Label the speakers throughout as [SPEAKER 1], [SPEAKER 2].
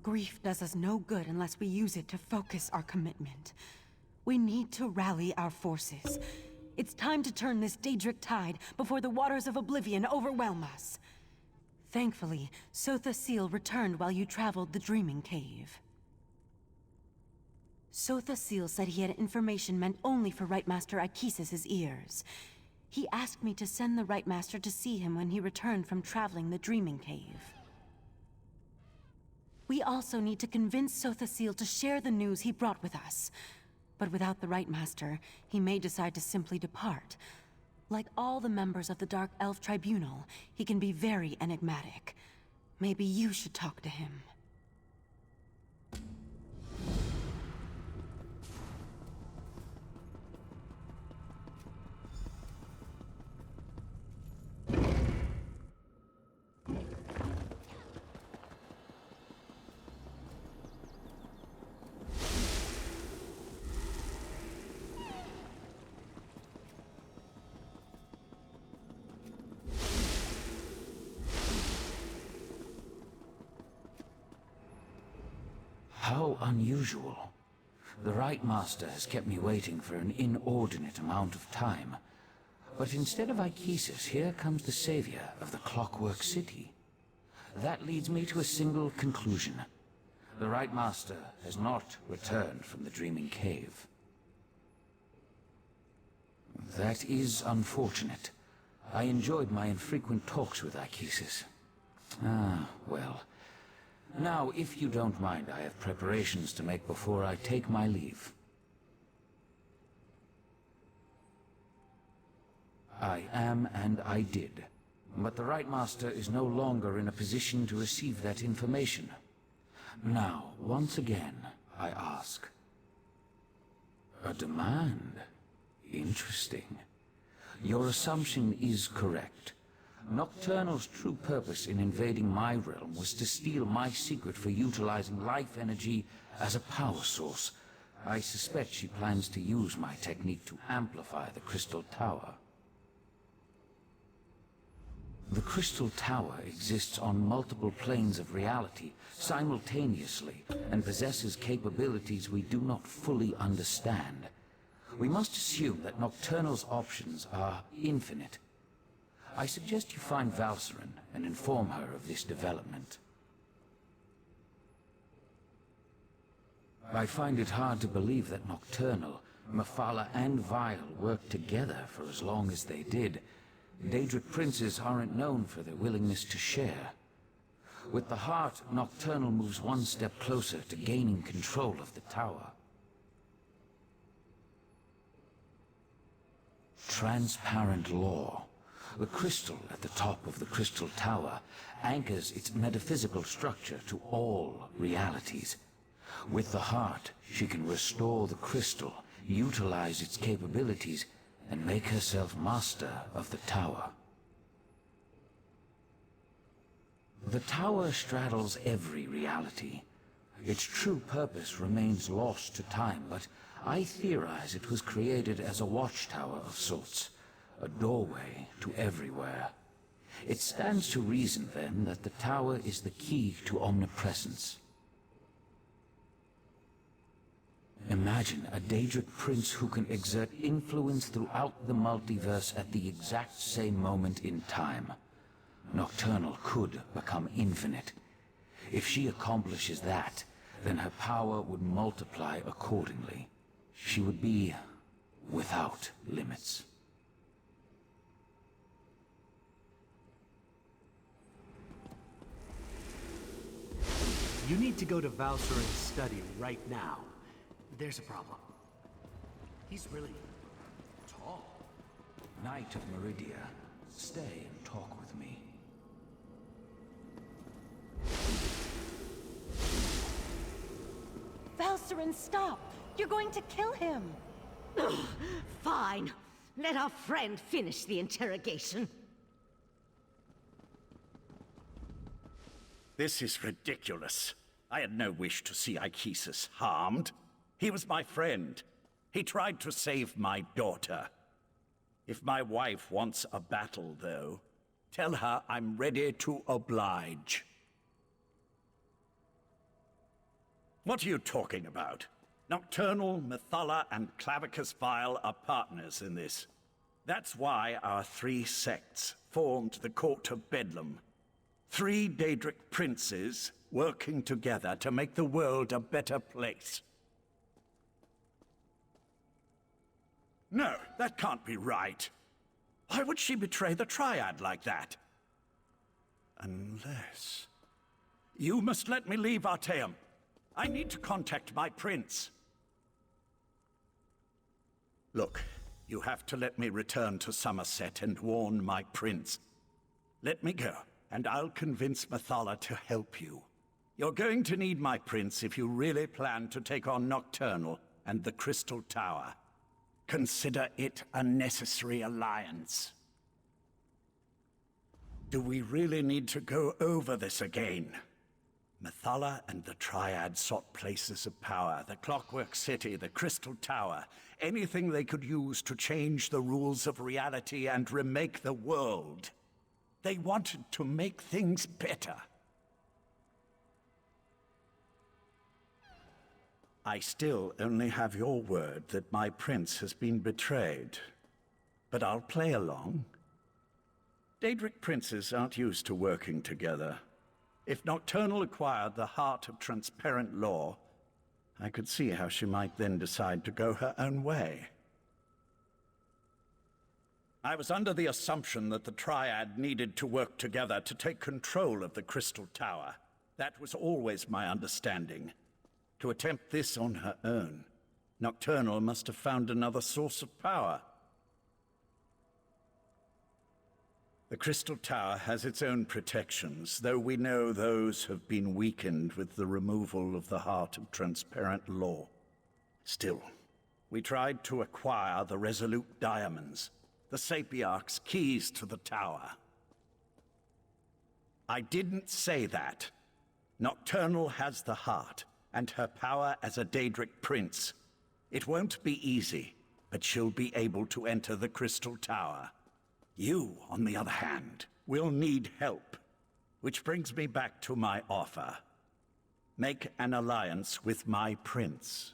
[SPEAKER 1] Grief does us no good unless we use it to focus our commitment. We need to rally our forces. It's time to turn this Daedric tide before the waters of oblivion overwhelm us. Thankfully, Sotha Seal returned while you traveled the Dreaming Cave. Sotha Seal said he had information meant only for Rightmaster Achesis' ears. He asked me to send the Rightmaster to see him when he returned from traveling the Dreaming Cave. We also need to convince Sotha Seal to share the news he brought with us. But without the Rightmaster, he may decide to simply depart. Like all the members of the Dark Elf Tribunal, he can be very enigmatic. Maybe you should talk to him.
[SPEAKER 2] How unusual. The Rightmaster has kept me waiting for an inordinate amount of time. But instead of Achesis, here comes the savior of the Clockwork City. That leads me to a single conclusion. The Rightmaster has not returned from the Dreaming Cave. That is unfortunate. I enjoyed my infrequent talks with Achesis. Ah, well. Now, if you don't mind, I have preparations to make before I take my leave. I am, and I did. But the Rightmaster is no longer in a position to receive that information. Now, once again, I ask. A demand? Interesting. Your assumption is correct. Nocturnal's true purpose in invading my realm was to steal my secret for utilizing life energy as a power source. I suspect she plans to use my technique to amplify the Crystal Tower. The Crystal Tower exists on multiple planes of reality simultaneously and possesses capabilities we do not fully understand. We must assume that Nocturnal's options are infinite. I suggest you find Valcerin and inform her of this development. I find it hard to believe that Nocturnal, Mephala, and Vile worked together for as long as they did. Daedric princes aren't known for their willingness to share. With the heart, Nocturnal moves one step closer to gaining control of the tower. Transparent law. The crystal at the top of the Crystal Tower anchors its metaphysical structure to all realities. With the heart, she can restore the crystal, utilize its capabilities, and make herself master of the tower. The tower straddles every reality. Its true purpose remains lost to time, but I theorize it was created as a watchtower of sorts. A doorway to everywhere. It stands to reason, then, that the tower is the key to omnipresence. Imagine a Daedric prince who can exert influence throughout the multiverse at the exact same moment in time. Nocturnal could become infinite. If she accomplishes that, then her power would multiply accordingly. She would be without limits.
[SPEAKER 3] You need to go to Valcerin's study right now. There's a problem. He's really tall.
[SPEAKER 2] Knight of Meridia, stay and talk with me.
[SPEAKER 1] Valcerin, stop! You're going to kill him!
[SPEAKER 4] Fine. Let our friend finish the interrogation.
[SPEAKER 5] This is ridiculous. I had no wish to see Achesis harmed. He was my friend. He tried to save my daughter. If my wife wants a battle, though, tell her I'm ready to oblige. What are you talking about? Nocturnal, Methala, and Clavicus Vile are partners in this. That's why our three sects formed the Court of Bedlam. Three Daedric princes working together to make the world a better place. No, that can't be right. Why would she betray the Triad like that? Unless... You must let me leave Artaeum. I need to contact my prince. Look, you have to let me return to Summerset and warn my prince. Let me go, and I'll convince Methala to help you. You're going to need my prince if you really plan to take on Nocturnal and the Crystal Tower. Consider it a necessary alliance. Do we really need to go over this again? Methala and the Triad sought places of power, the Clockwork City, the Crystal Tower, anything they could use to change the rules of reality and remake the world. They wanted to make things better. I still only have your word that my prince has been betrayed, but I'll play along. Daedric princes aren't used to working together. If Nocturnal acquired the heart of transparent law, I could see how she might then decide to go her own way. I was under the assumption that the Triad needed to work together to take control of the Crystal Tower. That was always my understanding. To attempt this on her own, Nocturnal must have found another source of power. The Crystal Tower has its own protections, though we know those have been weakened with the removal of the Heart of Transparent Law. Still, we tried to acquire the Resolute Diamonds, the Sapiarch's keys to the tower. I didn't say that. Nocturnal has the heart, and her power as a Daedric prince. It won't be easy, but she'll be able to enter the Crystal Tower. You, on the other hand, will need help. Which brings me back to my offer. Make an alliance with my prince.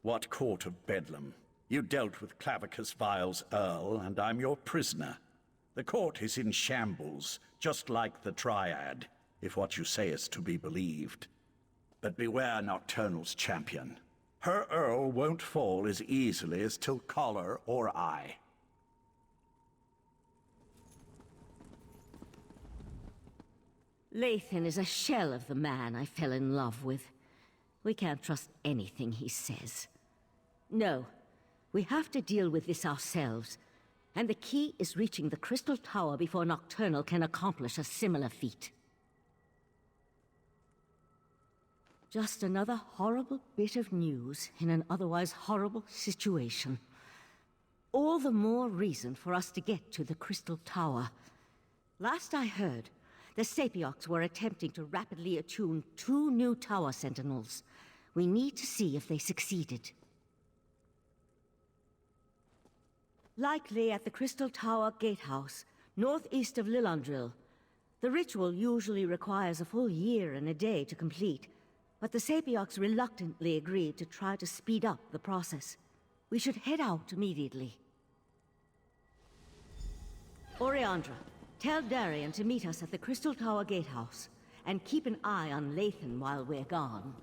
[SPEAKER 5] What Court of Bedlam? You dealt with Clavicus Vile's Earl, and I'm your prisoner. The court is in shambles, just like the Triad, if what you say is to be believed. But beware Nocturnal's champion. Her Earl won't fall as easily as Tilcaller or I.
[SPEAKER 4] Lathan is a shell of the man I fell in love with. We can't trust anything he says. No, we have to deal with this ourselves. And the key is reaching the Crystal Tower before Nocturnal can accomplish a similar feat. Just another horrible bit of news in an otherwise horrible situation. All the more reason for us to get to the Crystal Tower. Last I heard, the Sapiarchs were attempting to rapidly attune 2 new tower sentinels. We need to see if they succeeded. Likely at the Crystal Tower Gatehouse, northeast of Lillandril. The ritual usually requires a full year and a day to complete, but the Sapiarchs reluctantly agreed to try to speed up the process. We should head out immediately. Oriandra, tell Darian to meet us at the Crystal Tower Gatehouse, and keep an eye on Lathan while we're gone.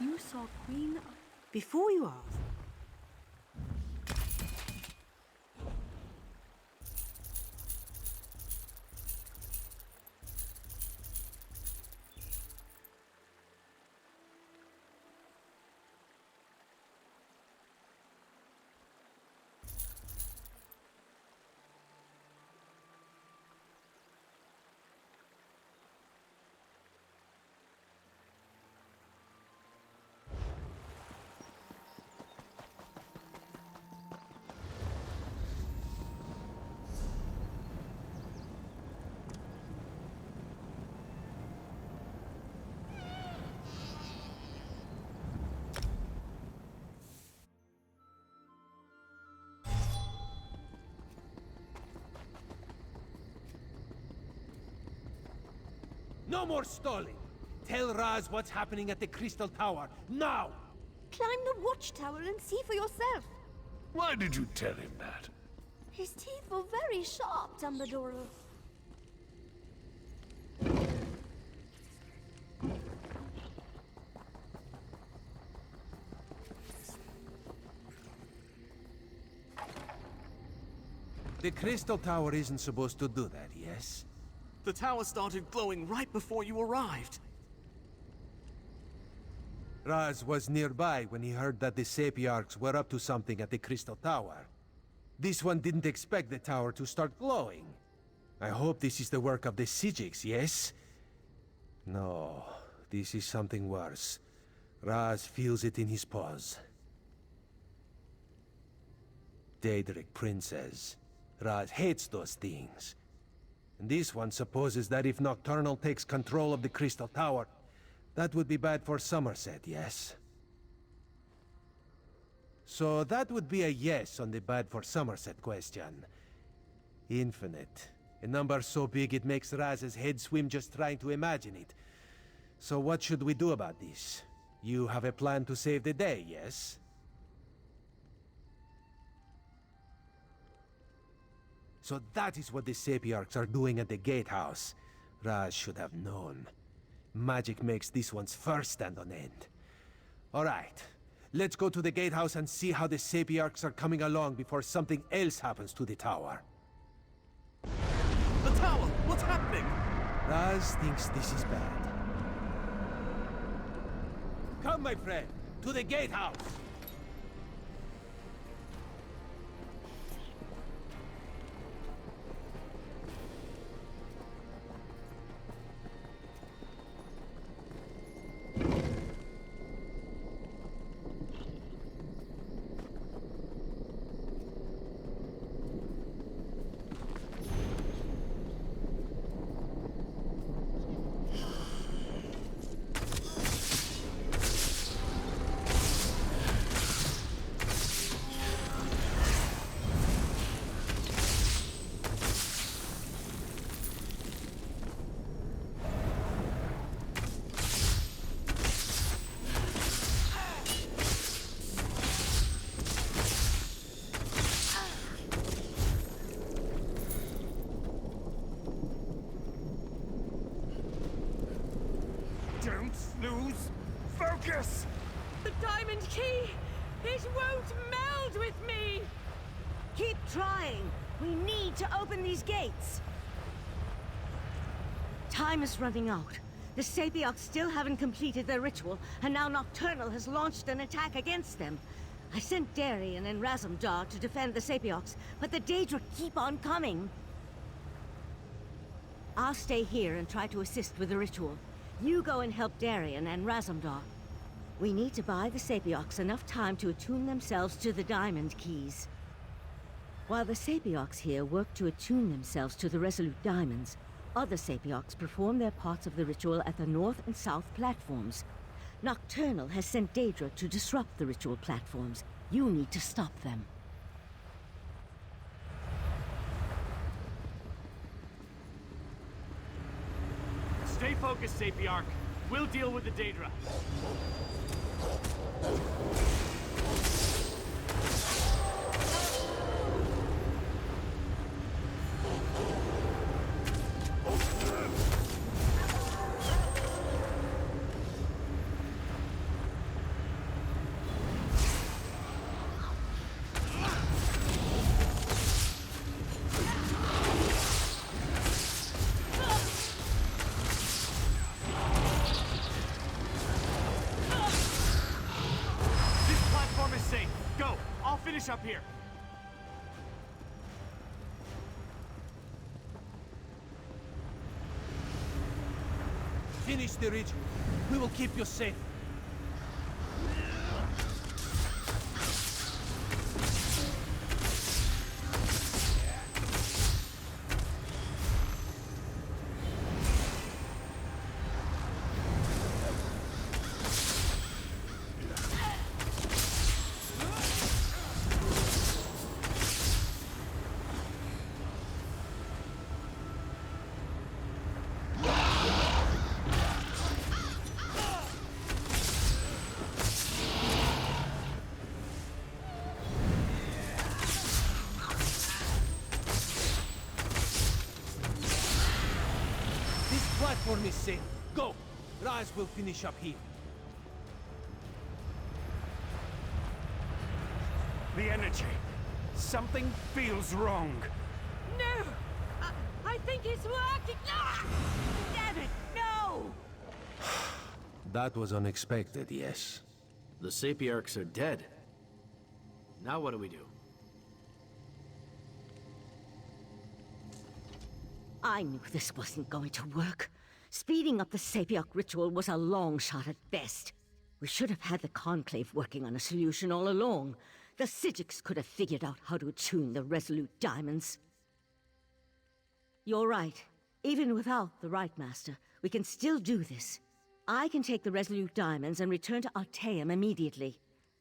[SPEAKER 1] You saw Queen... Before you asked.
[SPEAKER 6] No more stalling! Tell Raz what's happening at the Crystal Tower, now!
[SPEAKER 7] Climb the watchtower and see for yourself.
[SPEAKER 8] Why did you tell him that?
[SPEAKER 7] His teeth were very sharp, Dumbledore.
[SPEAKER 6] The Crystal Tower isn't supposed to do that, yes?
[SPEAKER 9] The tower started glowing right before you arrived.
[SPEAKER 6] Raz was nearby when he heard that the Sapiarchs were up to something at the Crystal Tower. This one didn't expect the tower to start glowing. I hope this is the work of the Psijics, yes? No, this is something worse. Raz feels it in his paws. Daedric Princess. Raz hates those things. And this one supposes that if Nocturnal takes control of the Crystal Tower, that would be bad for Summerset, yes? So that would be a yes on the bad for Summerset question. Infinite. A number so big it makes Raz's head swim just trying to imagine it. So what should we do about this? You have a plan to save the day, yes? So that is what the Sapiarchs are doing at the Gatehouse. Raz should have known. Magic makes this one's first stand on end. Alright, let's go to the Gatehouse and see how the Sapiarchs are coming along before something else happens to the tower.
[SPEAKER 9] The tower! What's happening?
[SPEAKER 6] Raz thinks this is bad. Come, my friend, to the Gatehouse!
[SPEAKER 8] Don't lose focus!
[SPEAKER 4] The diamond key! It won't meld with me! Keep trying! We need to open these gates! Time is running out. The Sapiarchs still haven't completed their ritual, and now Nocturnal has launched an attack against them. I sent Darien and Razumdar to defend the Sapiarchs, but the Daedra keep on coming. I'll stay here and try to assist with the ritual. You go and help Darien and Razumdar. We need to buy the Sapiarchs enough time to attune themselves to the diamond keys. While the Sapiarchs here work to attune themselves to the Resolute Diamonds, other Sapiarchs perform their parts of the ritual at the north and south platforms. Nocturnal has sent Daedra to disrupt the ritual platforms. You need to stop them.
[SPEAKER 3] Stay focused, Sapiarch. We'll deal with the Daedra. Finish up here.
[SPEAKER 6] Finish the ritual. We will keep you safe. for me, Sin. Go! Raz will finish up here.
[SPEAKER 8] The energy. Something feels wrong.
[SPEAKER 4] No! I think it's working! Ah! Damn it, no!
[SPEAKER 6] That was unexpected, yes.
[SPEAKER 3] The Sapiarchs are dead. Now what do we do?
[SPEAKER 4] I knew this wasn't going to work. Speeding up the Sapiarch ritual was a long shot at best. We should have had the Conclave working on a solution all along. The Psijics could have figured out how to attune the Resolute Diamonds. You're right. Even without the Right Master, we can still do this. I can take the Resolute Diamonds and return to Alteum immediately.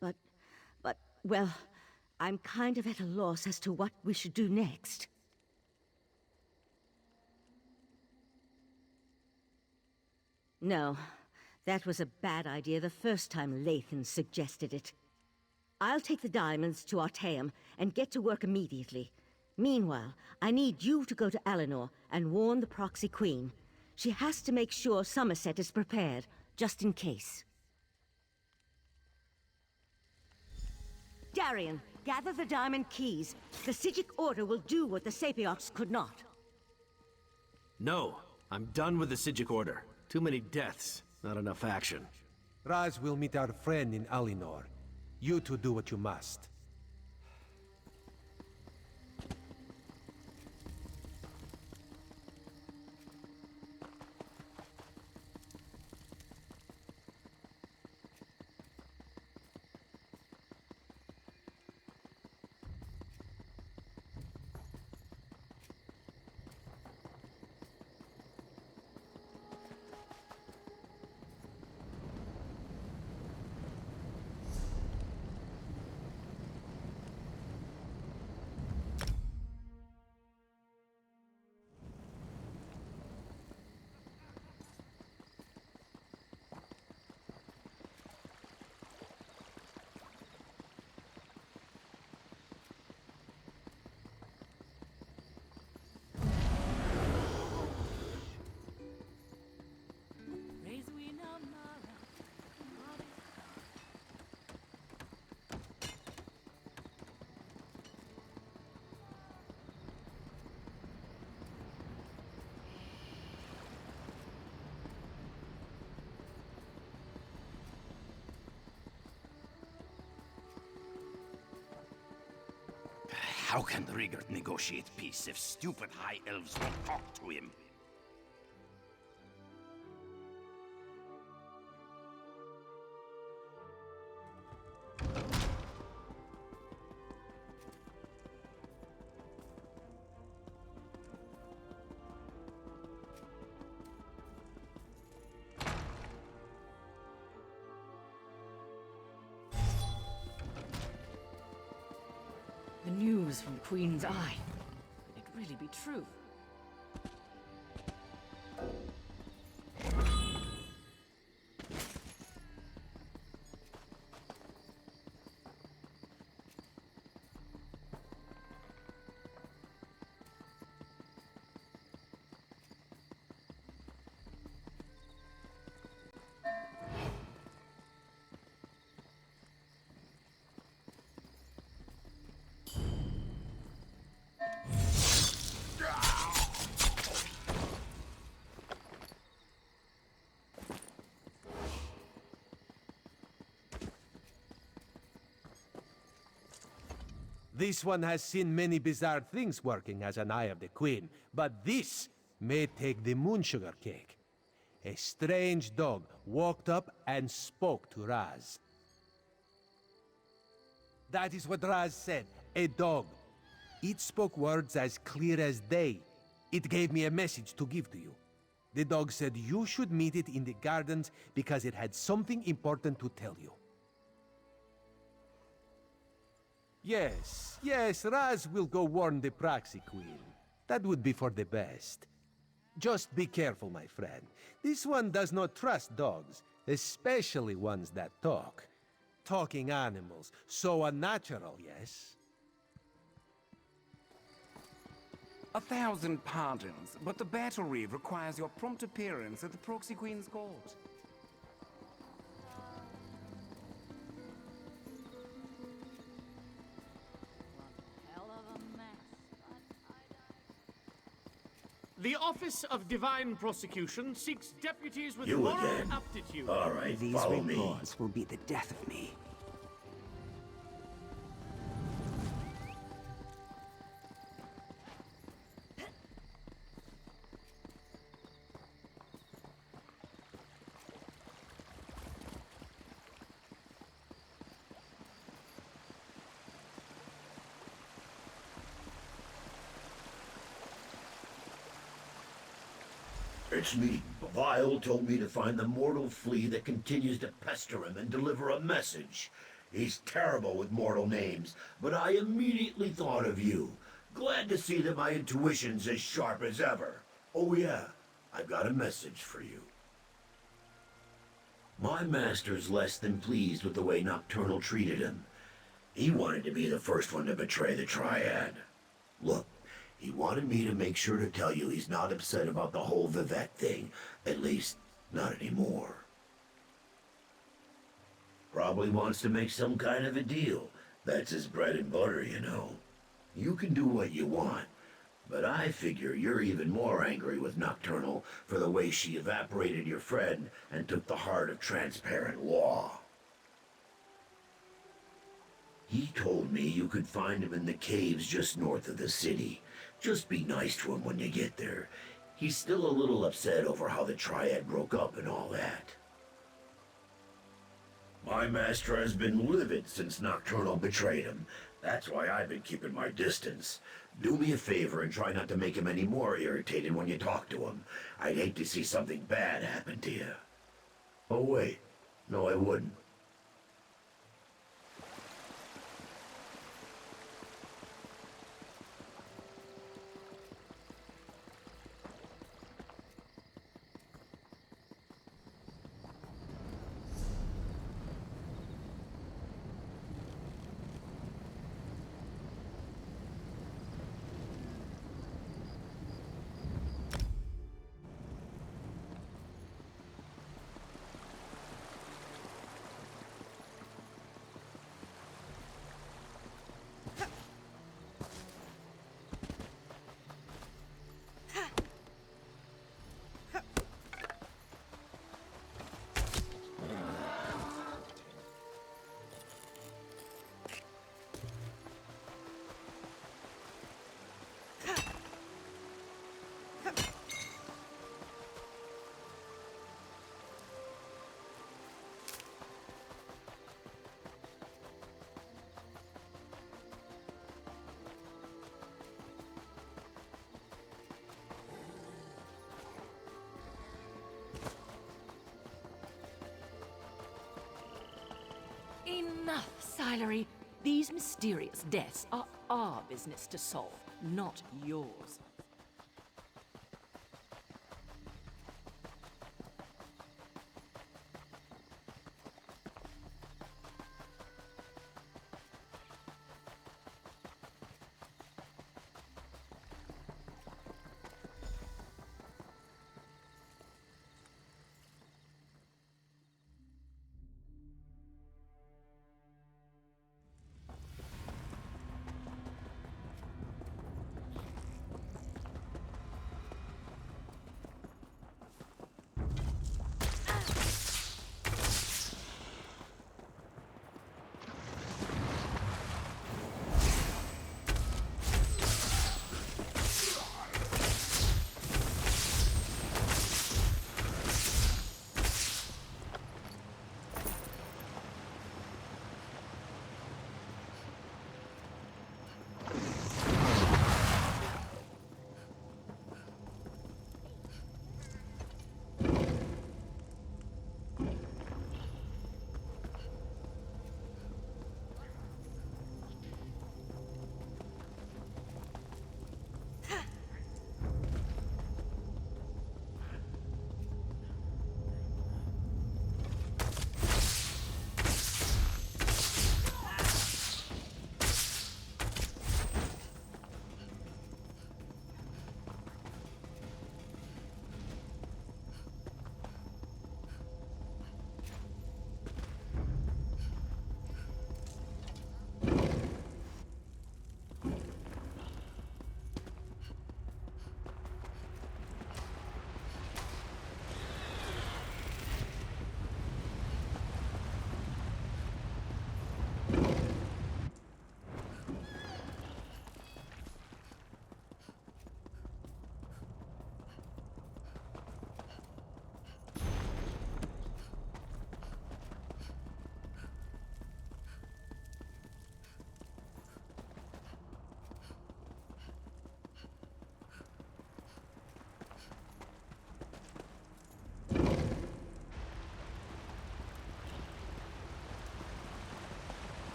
[SPEAKER 4] But, well, I'm kind of at a loss as to what we should do next. No, that was a bad idea the first time Lathan suggested it. I'll take the diamonds to Artaeum and get to work immediately. Meanwhile, I need you to go to Eleanor and warn the Proxy Queen. She has to make sure Summerset is prepared, just in case. Darian, gather the diamond keys. The Psijic Order will do what the Sapiarchs could not.
[SPEAKER 3] No, I'm done with the Psijic Order. Too many deaths, not enough action.
[SPEAKER 6] Raz will meet our friend in Alinor. You two do what you must.
[SPEAKER 5] How can Rigert negotiate peace if stupid high elves won't talk to him?
[SPEAKER 1] The news from Queen's Eye. Could it really be true?
[SPEAKER 6] This one has seen many bizarre things working as an Eye of the Queen, but this may take the moonsugar cake. A strange dog walked up and spoke to Raz. That is what Raz said, a dog. It spoke words as clear as day. It gave me a message to give to you. The dog said you should meet it in the gardens because it had something important to tell you. Yes, Raz will go warn the Proxy Queen. That would be for the best. Just be careful, my friend. This one does not trust dogs, especially ones that talk. Talking animals, so unnatural, yes?
[SPEAKER 8] 1,000 pardons, but the battle reeve requires your prompt appearance at the Proxy Queen's court.
[SPEAKER 3] The Office of Divine Prosecution seeks deputies with
[SPEAKER 10] You
[SPEAKER 3] moral
[SPEAKER 10] again?
[SPEAKER 3] aptitude.
[SPEAKER 10] All right,
[SPEAKER 11] These
[SPEAKER 10] follow me.
[SPEAKER 11] reports will be the death of me.
[SPEAKER 10] It's me. Vile told me to find the mortal flea that continues to pester him and deliver a message. He's terrible with mortal names, but I immediately thought of you. Glad to see that my intuition's as sharp as ever. Oh yeah, I've got a message for you. My master's less than pleased with the way Nocturnal treated him. He wanted to be the first one to betray the Triad. Look, he wanted me to make sure to tell you he's not upset about the whole Vivek thing. At least, not anymore. Probably wants to make some kind of a deal. That's his bread and butter, you know. You can do what you want, but I figure you're even more angry with Nocturnal for the way she evaporated your friend and took the heart of transparent law. He told me you could find him in the caves just north of the city. Just be nice to him when you get there. He's still a little upset over how the Triad broke up and all that. My master has been livid since Nocturnal betrayed him. That's why I've been keeping my distance. Do me a favor and try not to make him any more irritated when you talk to him. I'd hate to see something bad happen to you. Oh wait, no I wouldn't.
[SPEAKER 12] Enough, Silery. These mysterious deaths are our business to solve, not yours.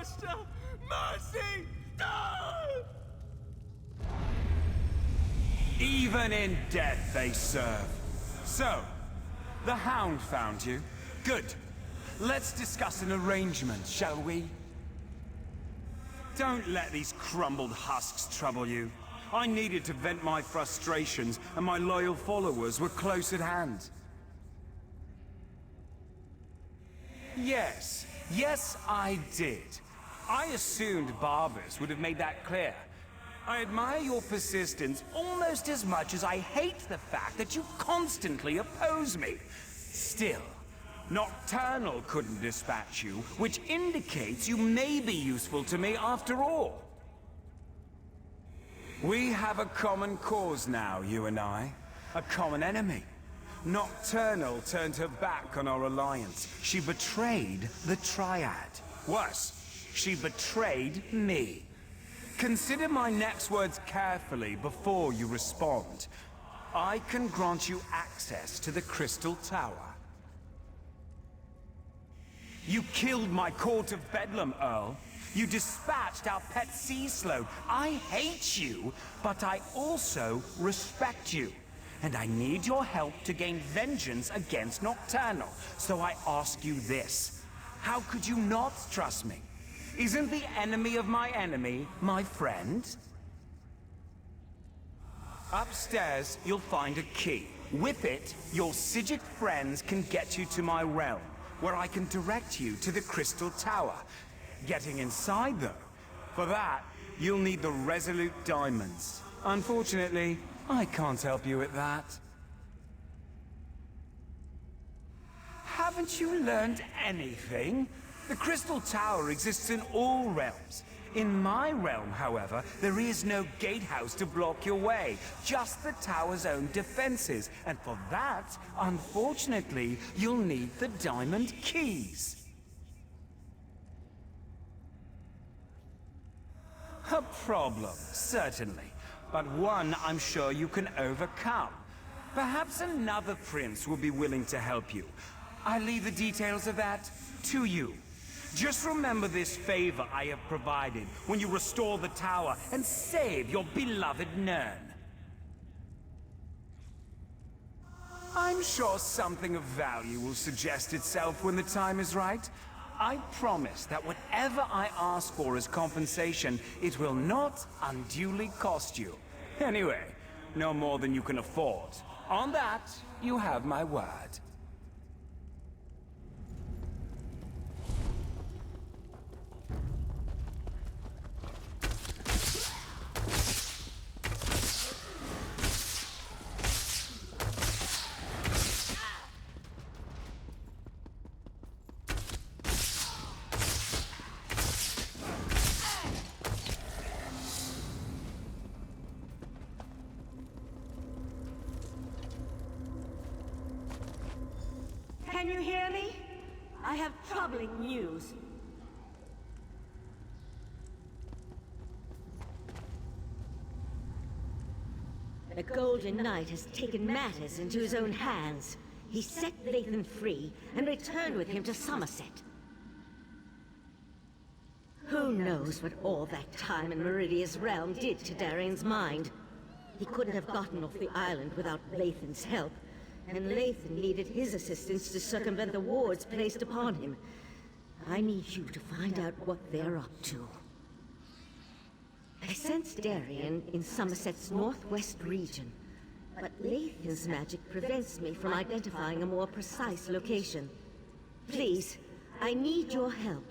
[SPEAKER 9] Master! Mercy! Ah!
[SPEAKER 8] Even in death they serve. So, the Hound found you? Good. Let's discuss an arrangement, shall we? Don't let these crumbled husks trouble you. I needed to vent my frustrations, and my loyal followers were close at hand. Yes, I did. I assumed Barbers would have made that clear. I admire your persistence almost as much as I hate the fact that you constantly oppose me. Still, Nocturnal couldn't dispatch you, which indicates you may be useful to me after all. We have a common cause now, you and I. A common enemy. Nocturnal turned her back on our alliance. She betrayed the Triad. Worse, she betrayed me. Consider my next words carefully before you respond. I can grant you access to the Crystal Tower. You killed my Court of Bedlam, Earl. You dispatched our pet sea slow. I hate you, but I also respect you. And I need your help to gain vengeance against Nocturnal. So I ask you this. How could you not trust me? Isn't the enemy of my enemy my friend? Upstairs, you'll find a key. With it, your Psijic friends can get you to my realm, where I can direct you to the Crystal Tower. Getting inside, though, for that, you'll need the Resolute Diamonds. Unfortunately, I can't help you with that. Haven't you learned anything? The Crystal Tower exists in all realms. In my realm, however, there is no gatehouse to block your way, just the tower's own defenses. And for that, unfortunately, you'll need the diamond keys. A problem, certainly, but one I'm sure you can overcome. Perhaps another prince will be willing to help you. I leave the details of that to you. Just remember this favor I have provided when you restore the tower and save your beloved Nern. I'm sure something of value will suggest itself when the time is right. I promise that whatever I ask for as compensation, it will not unduly cost you. Anyway, no more than you can afford. On that, you have my word.
[SPEAKER 4] Can you hear me? I have troubling news. The Golden Knight has taken matters into his own hands. He set Lathan free and returned with him to Summerset. Who knows what all that time in Meridia's realm did to Darian's mind? He couldn't have gotten off the island without Lathan's help. And Lathan needed his assistance to circumvent the wards placed upon him. I need you to find out what they're up to. I sense Darian in Summerset's northwest region, but Lathan's magic prevents me from identifying a more precise location. Please, I need your help.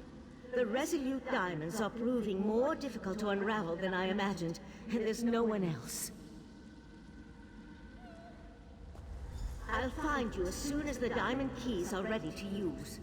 [SPEAKER 4] The Resolute Diamonds are proving more difficult to unravel than I imagined, and there's no one else. I'll find you as soon as the diamond keys are ready to use.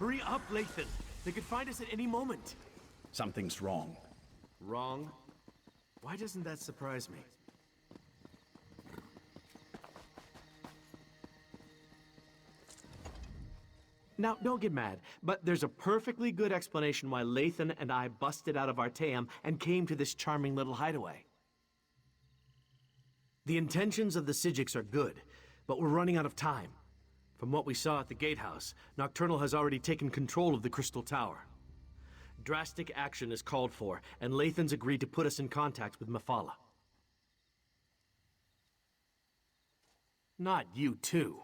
[SPEAKER 3] Hurry up, Lathan. They could find us at any moment.
[SPEAKER 5] Something's wrong.
[SPEAKER 3] Wrong? Why doesn't that surprise me? Now, don't get mad, but there's a perfectly good explanation why Lathan and I busted out of Artaeum and came to this charming little hideaway. The intentions of the Psijics are good, but we're running out of time. From what we saw at the gatehouse, Nocturnal has already taken control of the Crystal Tower. Drastic action is called for, and Lathan's agreed to put us in contact with Mephala. Not you too.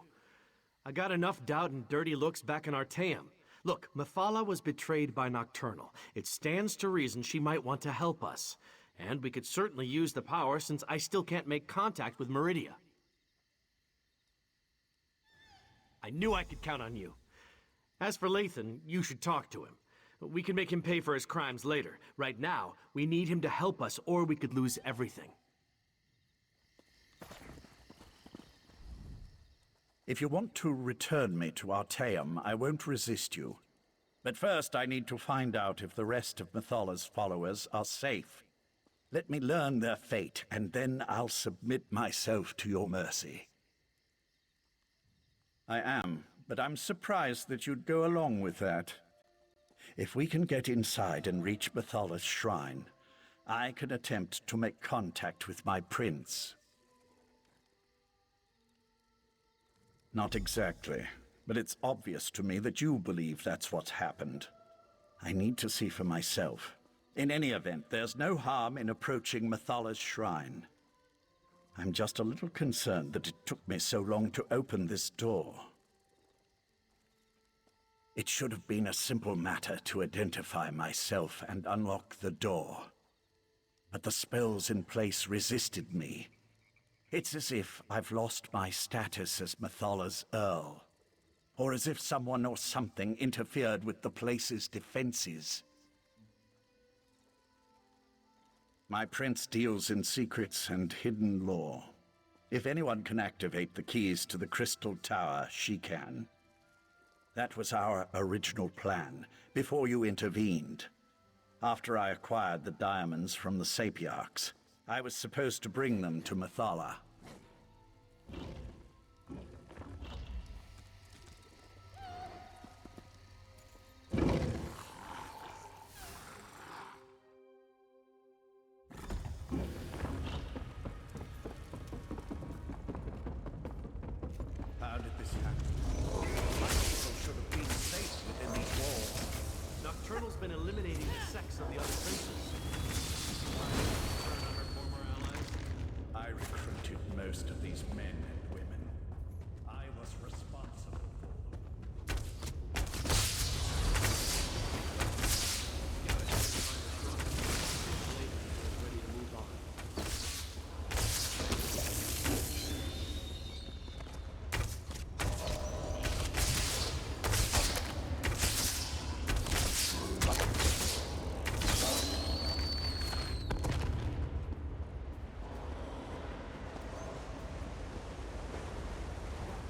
[SPEAKER 3] I got enough doubt and dirty looks back in Artaeum. Look, Mephala was betrayed by Nocturnal. It stands to reason she might want to help us. And we could certainly use the power since I still can't make contact with Meridia. I knew I could count on you. As for Lathan, you should talk to him. We can make him pay for his crimes later. Right now, we need him to help us or we could lose everything.
[SPEAKER 5] If you want to return me to Artaeum, I won't resist you. But first I need to find out if the rest of Methala's followers are safe. Let me learn their fate, and then I'll submit myself to your mercy. I am, but I'm surprised that you'd go along with that. If we can get inside and reach Methala's shrine, I can attempt to make contact with my prince. Not exactly, but it's obvious to me that you believe that's what's happened. I need to see for myself. In any event, there's no harm in approaching Methala's shrine. I'm just a little concerned that it took me so long to open this door. It should have been a simple matter to identify myself and unlock the door. But the spells in place resisted me. It's as if I've lost my status as Methala's Earl, or as if someone or something interfered with the place's defenses. My prince deals in secrets and hidden lore. If anyone can activate the keys to the Crystal Tower, she can. That was our original plan, before you intervened. After I acquired the diamonds from the Sapiarchs, I was supposed to bring them to Methala. How did this happen? My people should have been safe within these walls.
[SPEAKER 3] Nocturnal's been eliminating the sex of the other princes.
[SPEAKER 5] I recruited most of these men and women. I was responsible for them.
[SPEAKER 3] Ready to move on.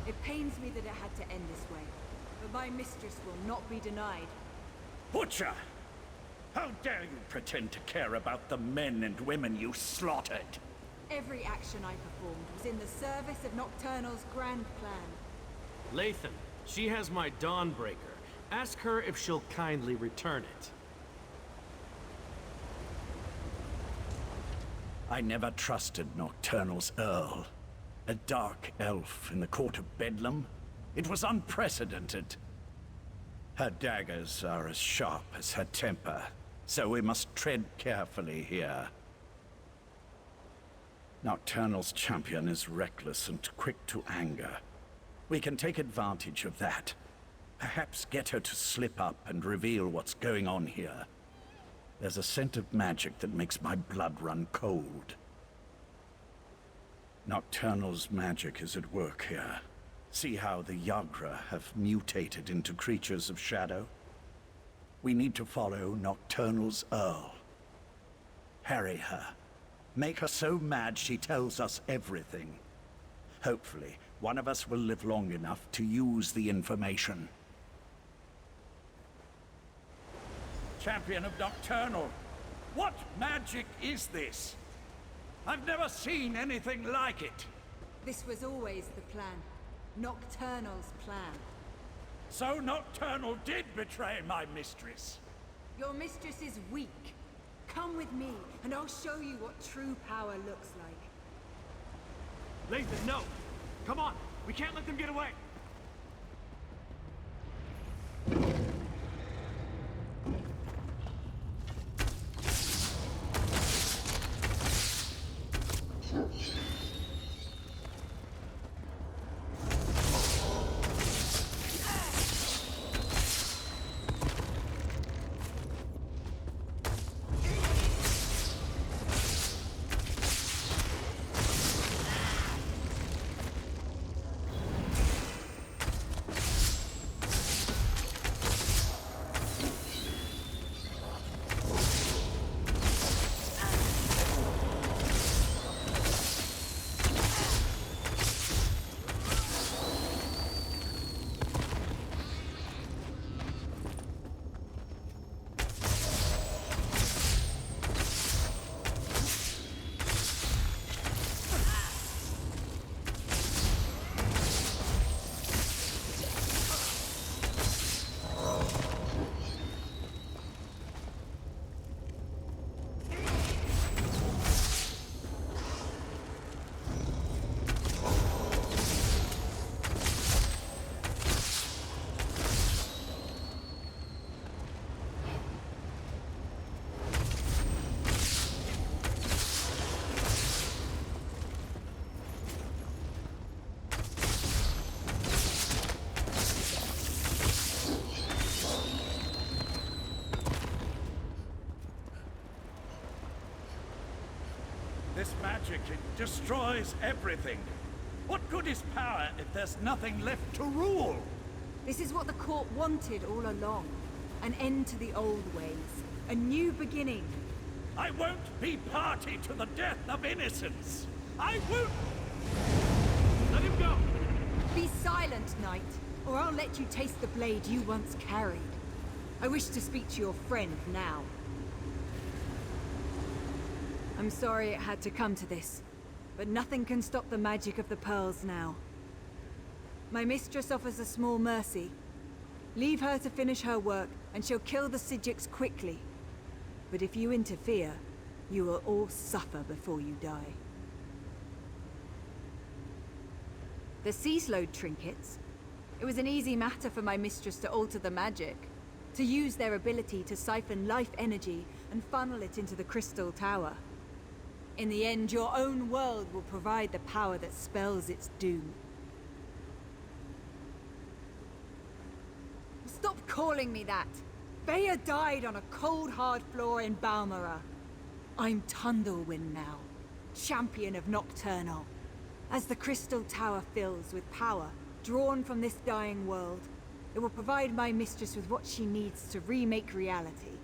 [SPEAKER 13] It pains me that it had to end this way, but my mistress will not be denied.
[SPEAKER 5] Butcher! How dare you pretend to care about the men and women you slaughtered?
[SPEAKER 13] Every action I performed was in the service of Nocturnal's grand plan.
[SPEAKER 3] Lathan, she has my Dawnbreaker. Ask her if she'll kindly return it.
[SPEAKER 5] I never trusted Nocturnal's Earl. A dark elf in the court of Bedlam? It was unprecedented. Her daggers are as sharp as her temper, so we must tread carefully here. Nocturnal's champion is reckless and quick to anger. We can take advantage of that. Perhaps get her to slip up and reveal what's going on here. There's a scent of magic that makes my blood run cold. Nocturnal's magic is at work here. See how the Yagra have mutated into creatures of shadow? We need to follow Nocturnal's Earl. Harry her. Make her so mad she tells us everything. Hopefully, one of us will live long enough to use the information. champion of Nocturnal. What magic is this? I've never seen anything like it.
[SPEAKER 13] This was always the plan. Nocturnal's plan.
[SPEAKER 5] So Nocturnal did betray my mistress.
[SPEAKER 13] Your mistress is weak. Come with me, and I'll show you what true power looks like.
[SPEAKER 3] Lathan, no! Come on! We can't let them get away!
[SPEAKER 5] This magic, it destroys everything. What good is power if there's nothing left to rule?
[SPEAKER 13] This is what the court wanted all along. An end to the old ways. A new beginning.
[SPEAKER 5] I won't be party to the death of innocents. I won't...
[SPEAKER 3] Let him go!
[SPEAKER 13] Be silent, knight, or I'll let you taste the blade you once carried. I wish to speak to your friend now. I'm sorry it had to come to this, but nothing can stop the magic of the pearls now. My mistress offers a small mercy. Leave her to finish her work, and she'll kill the Psijics quickly. But if you interfere, you will all suffer before you die. The sea-slowed trinkets. It was an easy matter for my mistress to alter the magic, to use their ability to siphon life energy and funnel it into the Crystal Tower. In the end, your own world will provide the power that spells its doom. Stop calling me that! Bea died on a cold, hard floor in Balmora. I'm Tundlewind now, champion of Nocturnal. As the Crystal Tower fills with power, drawn from this dying world, it will provide my mistress with what she needs to remake reality.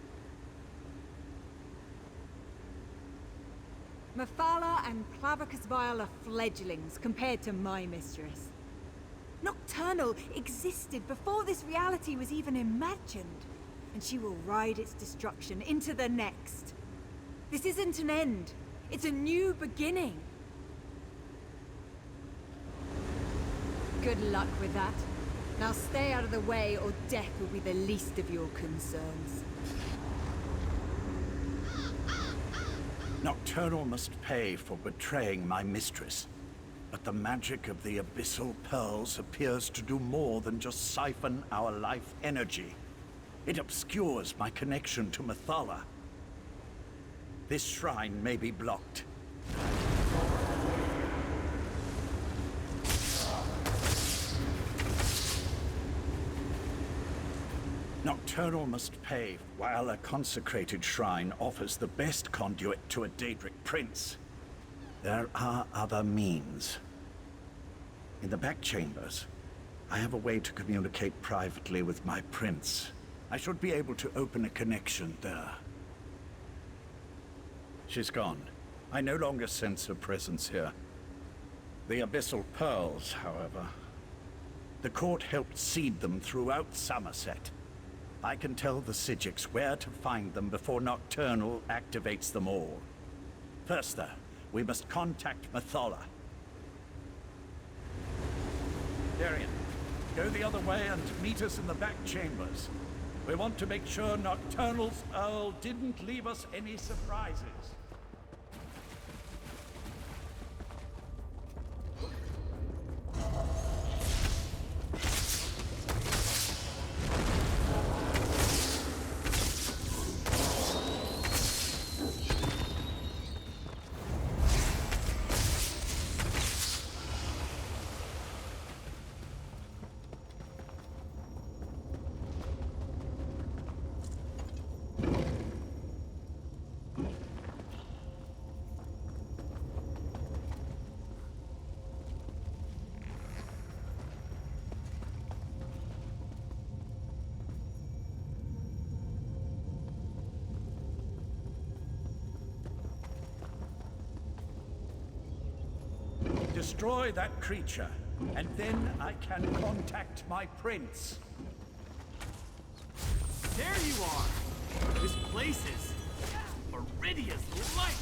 [SPEAKER 13] Mephala and Clavicus Vile are fledglings compared to my mistress. Nocturnal existed before this reality was even imagined, and she will ride its destruction into the next. This isn't an end, it's a new beginning. Good luck with that. Now stay out of the way, or death will be the least of your concerns.
[SPEAKER 5] Nocturnal must pay for betraying my mistress. But the magic of the Abyssal Pearls appears to do more than just siphon our life energy. It obscures my connection to Mephala. This shrine may be blocked. Nocturnal must pay, while a consecrated shrine offers the best conduit to a Daedric prince. There are other means. In the back chambers, I have a way to communicate privately with my prince. I should be able to open a connection there. She's gone. I no longer sense her presence here. The Abyssal Pearls, however. The court helped seed them throughout Summerset. I can tell the Psijics where to find them before Nocturnal activates them all. First, though, we must contact Methala. Darian, go the other way and meet us in the back chambers. We want to make sure Nocturnal's Earl didn't leave us any surprises. Destroy that creature, and then I can contact my prince.
[SPEAKER 3] There you are! This place is Meridia's light!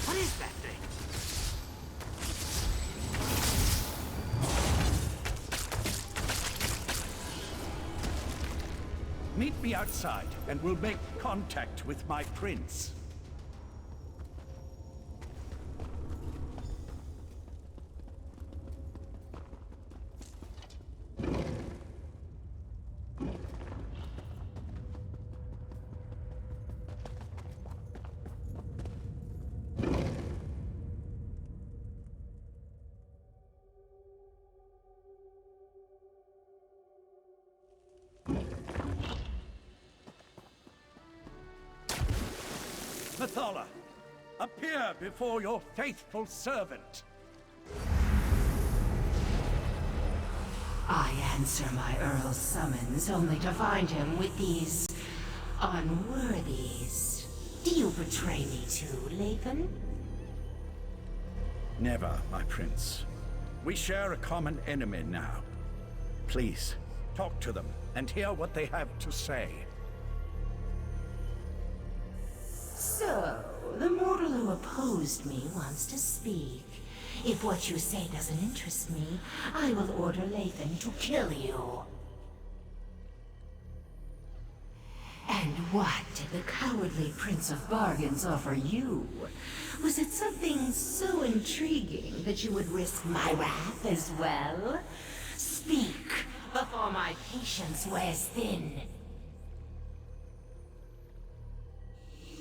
[SPEAKER 3] What is that thing?
[SPEAKER 5] Meet me outside, and we'll make contact with my prince. Methala, appear before your faithful servant.
[SPEAKER 14] I answer my Earl's summons only to find him with these unworthies. Do you betray me too, Lathan?
[SPEAKER 5] Never, my prince. We share a common enemy now. Please, talk to them and hear what they have to say.
[SPEAKER 14] So, the mortal who opposed me wants to speak. If what you say doesn't interest me, I will order Lathan to kill you. And what did the cowardly Prince of Bargains offer you? Was it something so intriguing that you would risk my wrath as well? Speak, before my patience wears thin.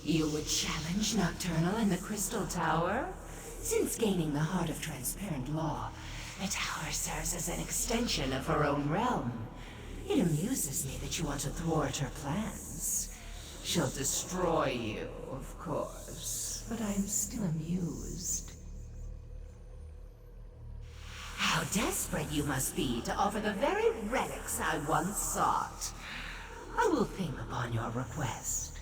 [SPEAKER 14] You would challenge Nocturnal in the Crystal Tower? Since gaining the Heart of Transparent Law, the tower serves as an extension of her own realm. It amuses me that you want to thwart her plans. She'll destroy you, of course, but I'm still amused. How desperate you must be to offer the very relics I once sought. I will think upon your request.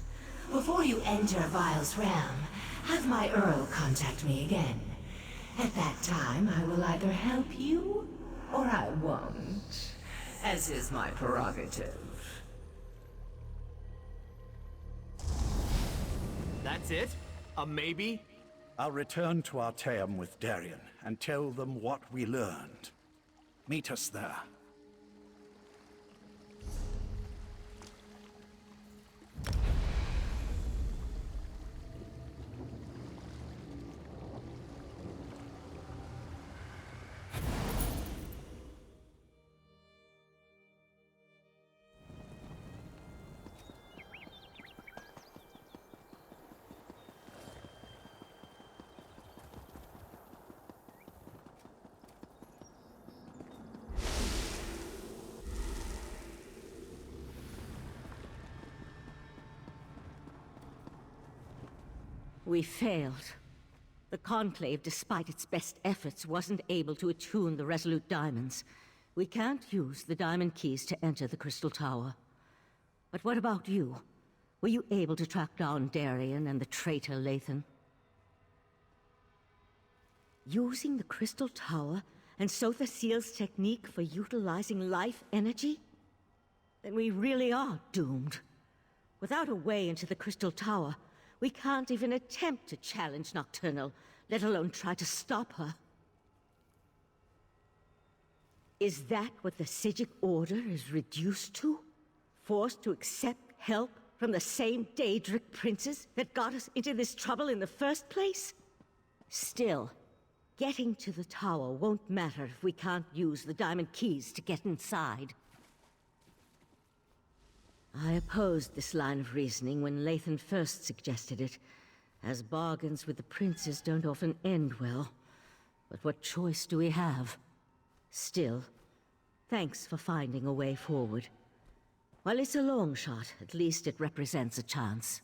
[SPEAKER 14] Before you enter Vile's realm, have my Earl contact me again. At that time, I will either help you, or I won't, as is my prerogative.
[SPEAKER 3] That's it? A maybe?
[SPEAKER 5] I'll return to Artaeum with Darian and tell them what we learned. Meet us there.
[SPEAKER 4] We failed. The Conclave, despite its best efforts, wasn't able to attune the Resolute Diamonds. We can't use the Diamond Keys to enter the Crystal Tower. But what about you? Were you able to track down Darian and the traitor Lathan? Using the Crystal Tower and Sotha Seal's technique for utilizing life energy? then we really are doomed. Without a way into the Crystal Tower, we can't even attempt to challenge Nocturnal, let alone try to stop her. Is that what the Psijic Order is reduced to? Forced to accept help from the same Daedric princes that got us into this trouble in the first place? Still, getting to the tower won't matter if we can't use the diamond keys to get inside. I opposed this line of reasoning when Lathan first suggested it, as bargains with the princes don't often end well. But what choice do we have? Still, thanks for finding a way forward. While it's a long shot, at least it represents a chance.